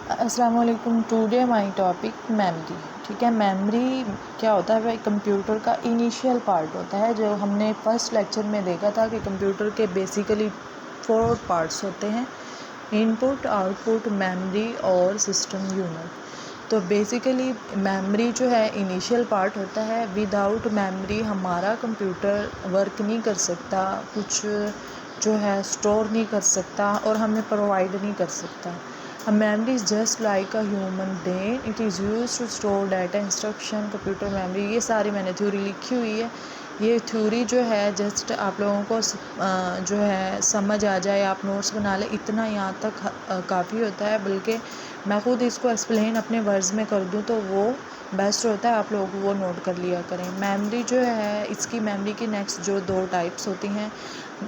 अस्सलाम वालेकुम। Today my topic memory. ठीक है, मेमोरी क्या होता है? भाई कंप्यूटर का इनिशियल पार्ट होता है, जो हमने फर्स्ट लेक्चर में देखा था कि कंप्यूटर के बेसिकली 4 पार्ट्स होते हैं: इनपुट, आउटपुट, मेमोरी और सिस्टम यूनिट। तो बेसिकली मेमोरी जो है इनिशियल पार्ट होता है। विदाउट मेमोरी हमारा कंप्यूटर वर्क नहीं कर सकता, कुछ जो है स्टोर नहीं कर सकता और हमें प्रोवाइड नहीं कर सकता। A memory is just like a human brain. It is used to store data, instruction, computer memory। ये सारी मैंने थ्योरी लिखी हुई है। ये थ्योरी जो है जस्ट आप लोगों को जो है समझ आ जाए, आप नोट्स बना लें, इतना यहाँ तक काफ़ी होता है। बल्कि मैं खुद इसको एक्सप्लेन अपने वर्ड्स में कर दूँ तो वो बेस्ट होता है, आप लोग वो नोट कर लिया करें। मेमोरी जो है, इसकी मेमोरी की नेक्स्ट जो 2 टाइप्स होती हैं।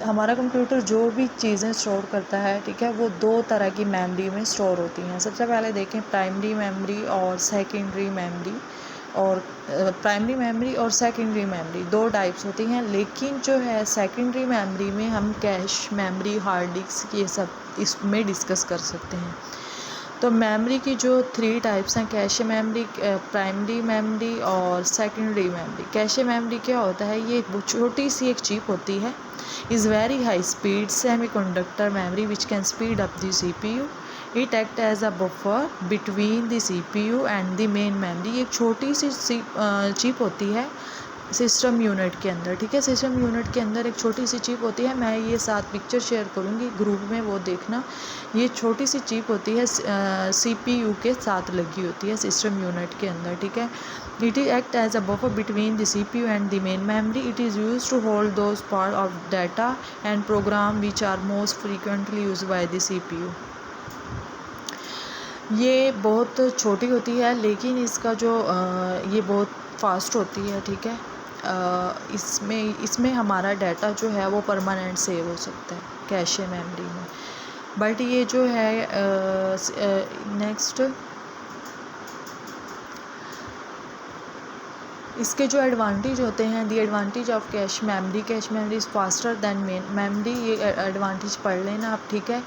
हमारा कंप्यूटर जो भी चीज़ें स्टोर करता है, ठीक है, वो 2 तरह की मेमोरी में स्टोर होती हैं। सबसे पहले देखें प्राइमरी मेमोरी और सेकेंडरी मेमोरी। और प्राइमरी मेमोरी और सेकेंडरी मेमोरी 2 टाइप्स होती हैं। लेकिन जो है सेकेंडरी मेमोरी में हम कैश मेमोरी, हार्ड डिस्क, ये सब इसमें डिस्कस कर सकते हैं। तो मेमोरी की जो 3 टाइप्स हैं: कैश मेमोरी, प्राइमरी मेमोरी और सेकेंडरी मेमोरी। कैश मेमोरी क्या होता है? ये छोटी सी एक चिप होती है। Is very high speed semiconductor memory which can speed up the CPU। It act as a buffer between the CPU and the main memory. एक छोटी सी चिप होती है सिस्टम यूनिट के अंदर। ठीक है, सिस्टम यूनिट के अंदर एक छोटी सी चिप होती है। मैं ये साथ पिक्चर शेयर करूँगी ग्रुप में, वो देखना। ये छोटी सी चिप होती है CPU के साथ लगी होती है सिस्टम यूनिट के अंदर। ठीक है, it is act as a buffer between the CPU and the main memory. It is use to hold those part of data and program which are most frequently use by the CPU। ये बहुत छोटी होती है, लेकिन इसका जो ये बहुत फास्ट होती है। ठीक है, इसमें हमारा डाटा जो है वो परमानेंट सेव हो सकता है कैशे मेमोरी में। बट ये जो है नेक्स्ट इसके जो एडवांटेज होते हैं, दी advantage of cache memory is faster than main memory. ये एडवांटेज पढ़ लेना आप। ठीक है,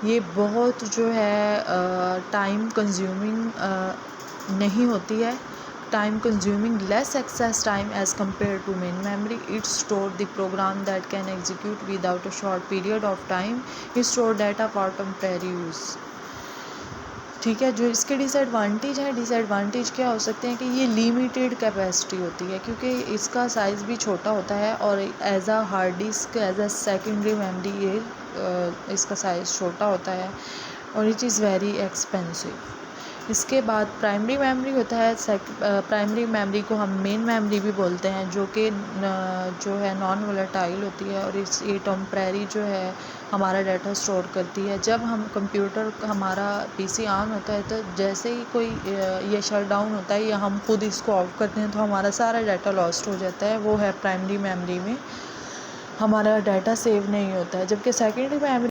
ये बहुत जो है टाइम कंज्यूमिंग नहीं होती है, time consuming less access time as compare to main memory. It store the program that can execute without a short period of time. It store data for temporary use. ठीक है, जो इसके disadvantage हैं, disadvantage क्या हो सकते हैं कि ये लिमिटेड कैपेसिटी होती है, क्योंकि इसका साइज़ भी छोटा होता है और as a hard disk, as a secondary memory ये इसका साइज़ छोटा होता है और इट इज़ वेरी एक्सपेंसिव। इसके बाद प्राइमरी मेमोरी होता है। प्राइमरी मेमोरी को हम मेन मेमोरी भी बोलते हैं, जो कि जो है नॉन वोलेटाइल होती है और ये टेम्परेरी जो है हमारा डाटा स्टोर करती है। जब हम कंप्यूटर हमारा PC ऑन होता है तो जैसे ही कोई ये शट डाउन होता है या हम खुद इसको ऑफ करते हैं तो हमारा सारा डाटा लॉस्ट हो जाता है। वो है प्राइमरी मेमोरी में हमारा डाटा सेव नहीं होता है। जबकि सेकेंडरी मेमोरी